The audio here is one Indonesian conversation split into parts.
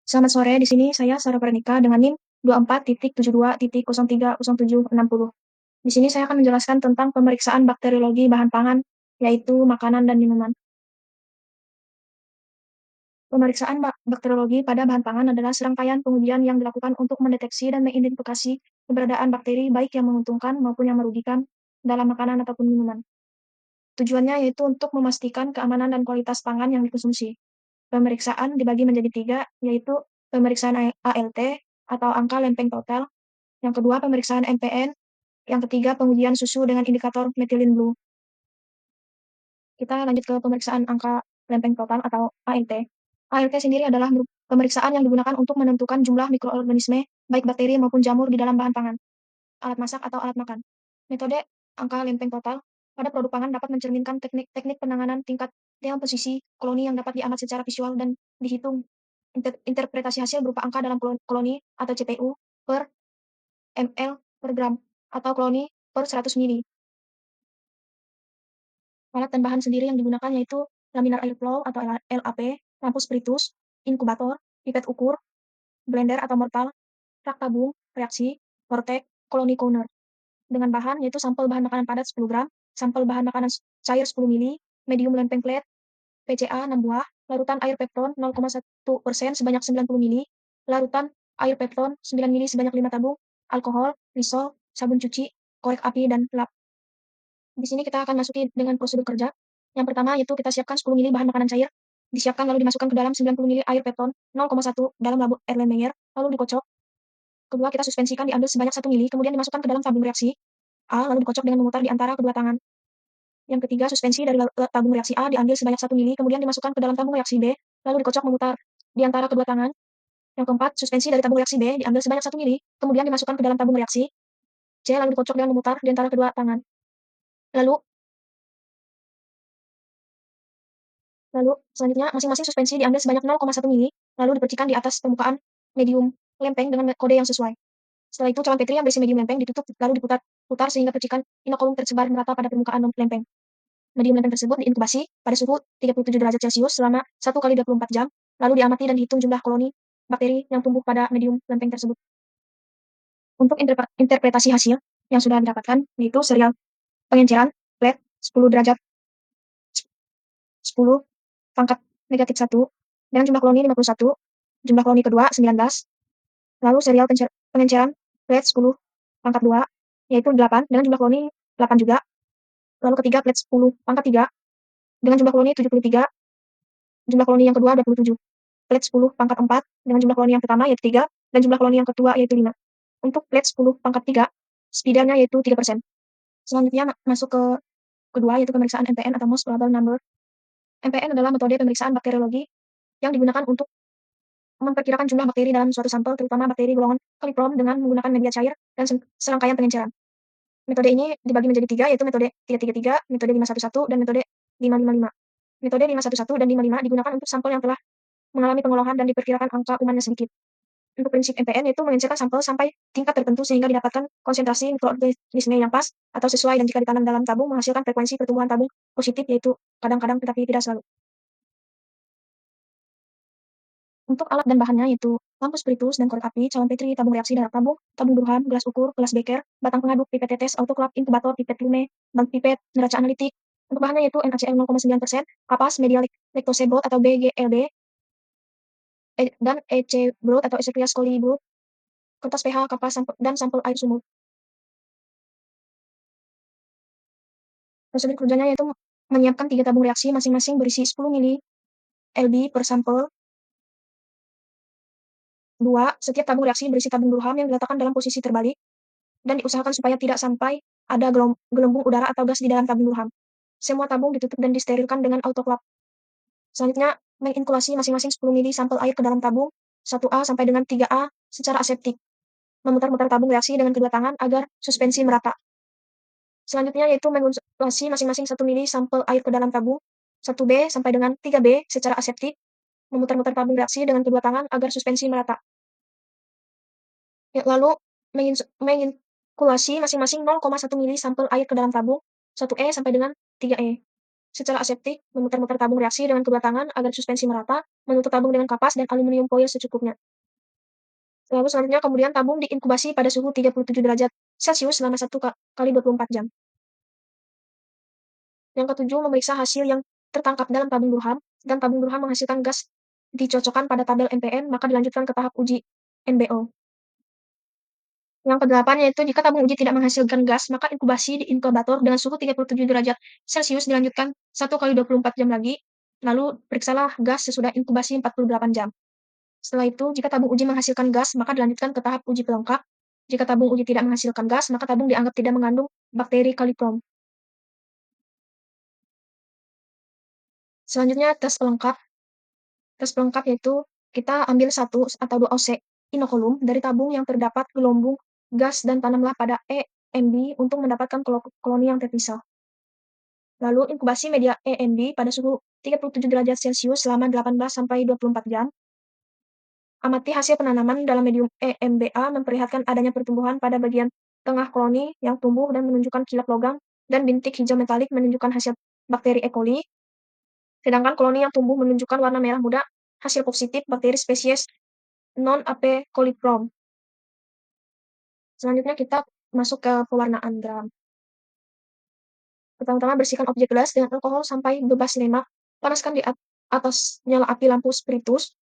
Selamat sore, di sini saya Sarah Peranika dengan NIM 24.72.030760. Di sini saya akan menjelaskan tentang pemeriksaan bakteriologi bahan pangan, yaitu makanan dan minuman. Pemeriksaan bakteriologi pada bahan pangan adalah serangkaian pengujian yang dilakukan untuk mendeteksi dan mengidentifikasi keberadaan bakteri baik yang menguntungkan maupun yang merugikan dalam makanan ataupun minuman. Tujuannya yaitu untuk memastikan keamanan dan kualitas pangan yang dikonsumsi. Pemeriksaan dibagi menjadi tiga, yaitu pemeriksaan ALT atau angka lempeng total, yang kedua pemeriksaan NPN, yang ketiga pengujian susu dengan indikator methylene blue. Kita lanjut ke pemeriksaan angka lempeng total atau ALT. ALT sendiri adalah pemeriksaan yang digunakan untuk menentukan jumlah mikroorganisme, baik bakteri maupun jamur di dalam bahan pangan, alat masak atau alat makan. Metode angka lempeng total pada produk pangan dapat mencerminkan teknik penanganan tingkat dekomposisi koloni yang dapat diamati secara visual dan dihitung. Interpretasi hasil berupa angka dalam koloni atau CPU per ml per gram atau koloni per 100 mili. Alat dan bahan sendiri yang digunakan yaitu laminar air flow atau LAP, lampu spiritus, inkubator, pipet ukur, blender atau mortal, rak tabung, reaksi, vortex, koloni counter. Dengan bahan yaitu sampel bahan makanan padat 10 gram, sampel bahan makanan cair 10 mili, medium lempeng plate, PCA 6 buah, larutan air pepton 0,1% sebanyak 90 mili, larutan air pepton 9 mili sebanyak 5 tabung, alkohol, lisol, sabun cuci, korek api, dan lap. Di sini kita akan masuki dengan prosedur kerja. Yang pertama yaitu kita siapkan 10 mili bahan makanan cair, disiapkan lalu dimasukkan ke dalam 90 mili air pepton 0,1 dalam labu Erlenmeyer, lalu dikocok. Kedua, kita suspensikan diambil sebanyak 1 mili, kemudian dimasukkan ke dalam tabung reaksi A, lalu dikocok dengan memutar di antara kedua tangan. Yang ketiga, suspensi dari tabung reaksi A diambil sebanyak 1 mili, kemudian dimasukkan ke dalam tabung reaksi B, lalu dikocok memutar di antara kedua tangan. Yang keempat, suspensi dari tabung reaksi B diambil sebanyak 1 mili, kemudian dimasukkan ke dalam tabung reaksi C, lalu dikocok dengan memutar di antara kedua tangan. Lalu selanjutnya masing-masing suspensi diambil sebanyak 0,1 mili, lalu dipercikan di atas permukaan medium lempeng dengan kode yang sesuai. Setelah itu cawan petri yang berisi medium lempeng ditutup lalu diputar sehingga percikan inokulum tersebar merata pada permukaan lempeng. Medium lempeng tersebut diinkubasi pada suhu 37 derajat Celcius selama 1 kali 24 jam, lalu diamati dan dihitung jumlah koloni bakteri yang tumbuh pada medium lempeng tersebut. Untuk interpretasi hasil yang sudah didapatkan yaitu serial pengenceran plate 10 derajat 10 pangkat negatif 1 dengan jumlah koloni 51, jumlah koloni kedua 19, lalu serial pengenceran plate 10 pangkat 2 yaitu 8 dengan jumlah koloni 8 juga, lalu ketiga plate 10 pangkat 3 dengan jumlah koloni 73, jumlah koloni yang kedua 27, plate 10 pangkat 4 dengan jumlah koloni yang pertama yaitu 3 dan jumlah koloni yang kedua yaitu 5. Untuk plate 10 pangkat 3 speedernya yaitu 3%. Selanjutnya masuk ke kedua yaitu pemeriksaan MPN atau most probable number. MPN adalah metode pemeriksaan bakteriologi yang digunakan untuk memperkirakan jumlah bakteri dalam suatu sampel, terutama bakteri golongan coliform dengan menggunakan media cair dan serangkaian pengenceran. Metode ini dibagi menjadi tiga, yaitu metode 333, metode 511, dan metode 555. Metode 511 dan 55 digunakan untuk sampel yang telah mengalami pengolahan dan diperkirakan angka kumannya sedikit. Untuk prinsip MPN yaitu mengencerkan sampel sampai tingkat tertentu sehingga didapatkan konsentrasi mikroorganisme yang pas atau sesuai, dan jika ditanam dalam tabung menghasilkan frekuensi pertumbuhan tabung positif, yaitu kadang-kadang tetapi tidak selalu. Untuk alat dan bahannya yaitu lampu spiritus dan korek api, cawan petri, tabung reaksi darat tabung, tabung Durham, gelas ukur, gelas beker, batang pengaduk, pipet tetes, autoklaf, inkubator, pipet lume, bank pipet, neraca analitik. Untuk bahannya yaitu NaCl 0,9%, kapas, media laktose broth atau BGLB, dan EC broth atau Escherichia coli broth, kertas pH, kapas, dan sampel air sumur. Prosedur kerjanya yaitu menyiapkan 3 tabung reaksi masing-masing berisi 10 mili LB per sampel. 2. Setiap tabung reaksi berisi tabung Durham yang diletakkan dalam posisi terbalik, dan diusahakan supaya tidak sampai ada gelembung udara atau gas di dalam tabung Durham. Semua tabung ditutup dan disterilkan dengan autoklaf. Selanjutnya, menginkulasi masing-masing 10 mili sampel air ke dalam tabung 1A sampai dengan 3A secara aseptik. Memutar-mutar tabung reaksi dengan kedua tangan agar suspensi merata. Selanjutnya yaitu menginkulasi masing-masing 1 mili sampel air ke dalam tabung 1B sampai dengan 3B secara aseptik. Memutar-mutar tabung reaksi dengan kedua tangan agar suspensi merata. Lalu menginkulasi masing-masing 0,1 mili sampel air ke dalam tabung 1E sampai dengan 3E. Secara aseptik, memutar-mutar tabung reaksi dengan kedua tangan agar suspensi merata, menutup tabung dengan kapas dan aluminium foil secukupnya. Lalu selanjutnya kemudian tabung diinkubasi pada suhu 37 derajat Celcius selama 1 kali 24 jam. Yang ketujuh, memeriksa hasil yang tertangkap dalam tabung Durham, dan tabung Durham menghasilkan gas dicocokkan pada tabel MPN, maka dilanjutkan ke tahap uji NBO. Yang kedelapan yaitu jika tabung uji tidak menghasilkan gas, maka inkubasi di inkubator dengan suhu 37 derajat Celcius dilanjutkan 1 kali 24 jam lagi, lalu periksalah gas sesudah inkubasi 48 jam. Setelah itu, jika tabung uji menghasilkan gas, maka dilanjutkan ke tahap uji pelengkap. Jika tabung uji tidak menghasilkan gas, maka tabung dianggap tidak mengandung bakteri Caliform. Selanjutnya, tes pelengkap. Tes pelengkap yaitu kita ambil 1 atau 2 oz inokulum dari tabung yang terdapat gelombung gas dan tanamlah pada EMB untuk mendapatkan koloni yang terpisah. Lalu inkubasi media EMB pada suhu 37 derajat Celcius selama 18-24 jam. Amati hasil penanaman dalam medium EMBA memperlihatkan adanya pertumbuhan pada bagian tengah koloni yang tumbuh dan menunjukkan kilap logam, dan bintik hijau metalik menunjukkan hasil bakteri E. coli, sedangkan koloni yang tumbuh menunjukkan warna merah muda, hasil positif bakteri spesies non-AP coliform. Selanjutnya kita masuk ke pewarnaan gram. Pertama-tama bersihkan objek gelas dengan alkohol sampai bebas lemak, panaskan di atas nyala api lampu spiritus.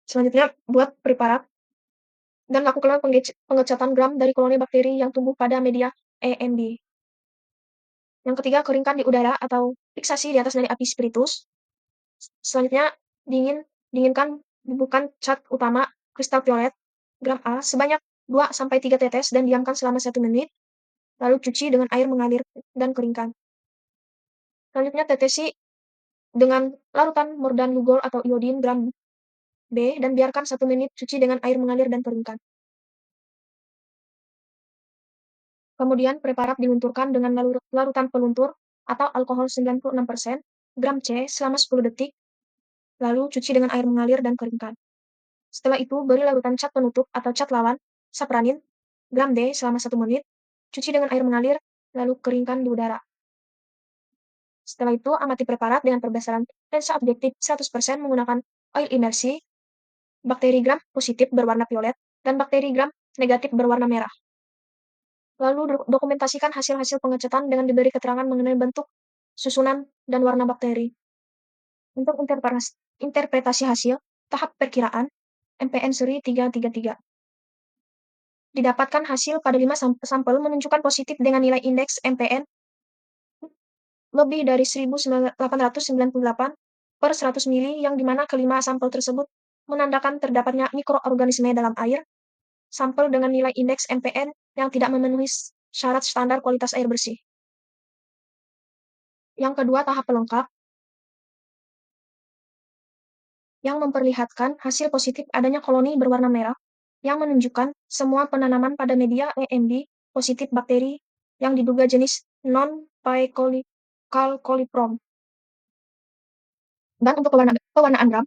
Selanjutnya buat preparat dan lakukanlah pengecatan gram dari koloni bakteri yang tumbuh pada media EMB. Yang ketiga, keringkan di udara atau fiksasi di atas dari api spiritus. Selanjutnya, dinginkan bubukan cat utama kristal violet gram A sebanyak 2-3 tetes dan diamkan selama 1 menit. Lalu cuci dengan air mengalir dan keringkan. Selanjutnya, tetesi dengan larutan mordan lugol atau iodin gram B dan biarkan 1 menit, cuci dengan air mengalir dan keringkan. Kemudian preparat dilunturkan dengan larutan peluntur atau alkohol 96% gram C selama 10 detik, lalu cuci dengan air mengalir dan keringkan. Setelah itu, beri larutan cat penutup atau cat lawan, sapranin, gram D selama 1 menit, cuci dengan air mengalir, lalu keringkan di udara. Setelah itu, amati preparat dengan perbesaran lensa objektif 100% menggunakan oil imersi, bakteri gram positif berwarna violet, dan bakteri gram negatif berwarna merah. Lalu dokumentasikan hasil-hasil pengecatan dengan diberi keterangan mengenai bentuk, susunan, dan warna bakteri. Untuk interpretasi hasil, tahap perkiraan, MPN seri 333. Didapatkan hasil pada 5 sampel menunjukkan positif dengan nilai indeks MPN lebih dari 1898 per 100 mili, yang dimana kelima sampel tersebut menandakan terdapatnya mikroorganisme dalam air. Sampel dengan nilai indeks MPN yang tidak memenuhi syarat standar kualitas air bersih. Yang kedua, tahap pelengkap, yang memperlihatkan hasil positif adanya koloni berwarna merah, yang menunjukkan semua penanaman pada media EMB positif bakteri yang diduga jenis non-Caliform. Dan untuk pewarnaan gram,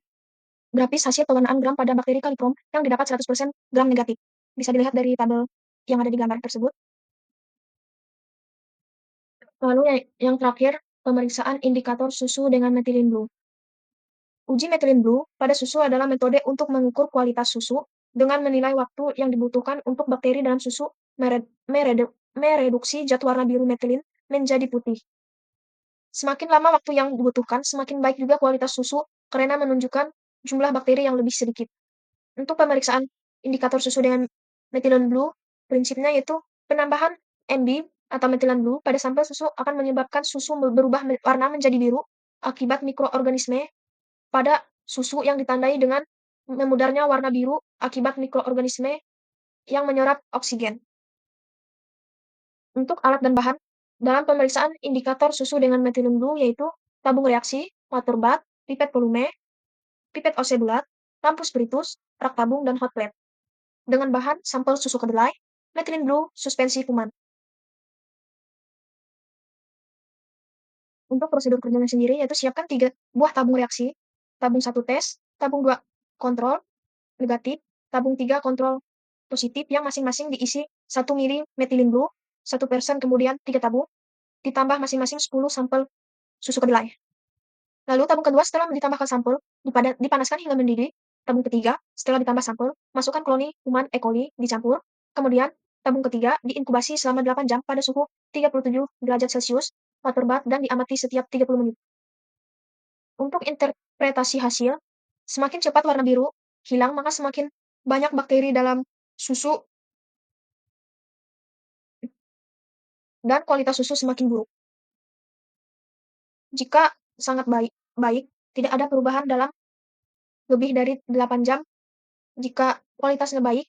grafis hasil pewarnaan gram pada bakteri Caliform yang didapat 100% gram negatif. Bisa dilihat dari tabel yang ada di gambar tersebut. Lalu yang terakhir, pemeriksaan indikator susu dengan methylene blue. Uji methylene blue pada susu adalah metode untuk mengukur kualitas susu dengan menilai waktu yang dibutuhkan untuk bakteri dalam susu mereduksi zat warna biru methylene menjadi putih. Semakin lama waktu yang dibutuhkan, semakin baik juga kualitas susu karena menunjukkan jumlah bakteri yang lebih sedikit. Untuk pemeriksaan indikator susu dengan methylene blue, prinsipnya yaitu penambahan MB atau methylene blue pada sampel susu akan menyebabkan susu berubah warna menjadi biru akibat mikroorganisme pada susu yang ditandai dengan memudarnya warna biru akibat mikroorganisme yang menyerap oksigen. Untuk alat dan bahan dalam pemeriksaan indikator susu dengan methylene blue yaitu tabung reaksi, water bath, pipet volume, pipet OC bulat, lampu spiritus, rak tabung, dan hot plate. Dengan bahan sampel susu kedelai, methylene blue, suspensi kuman. Untuk prosedur kerjanya sendiri yaitu siapkan 3 buah tabung reaksi, tabung 1 tes, tabung 2 kontrol negatif, tabung 3 kontrol positif yang masing-masing diisi 1 mili methylene blue, 1%, kemudian 3 tabung, ditambah masing-masing 10 sampel susu kedelai. Lalu tabung kedua setelah ditambahkan sampel, dipanaskan hingga mendidih. Tabung ketiga, setelah ditambah sampel, masukkan koloni kuman E. coli, dicampur. Kemudian, tabung ketiga diinkubasi selama 8 jam pada suhu 37 derajat Celcius, water bath, dan diamati setiap 30 menit. Untuk interpretasi hasil, semakin cepat warna biru hilang, maka semakin banyak bakteri dalam susu dan kualitas susu semakin buruk. Jika sangat baik, tidak ada perubahan dalam lebih dari 8 jam. Jika kualitasnya baik,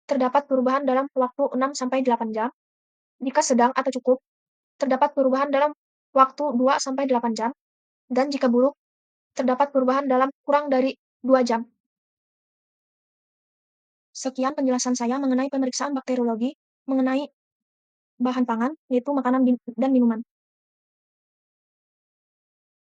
terdapat perubahan dalam waktu 6-8 jam. Jika sedang atau cukup, terdapat perubahan dalam waktu 2-8 jam. Dan jika buruk, terdapat perubahan dalam kurang dari 2 jam. Sekian penjelasan saya mengenai pemeriksaan bakteriologi mengenai bahan pangan, yaitu makanan dan minuman.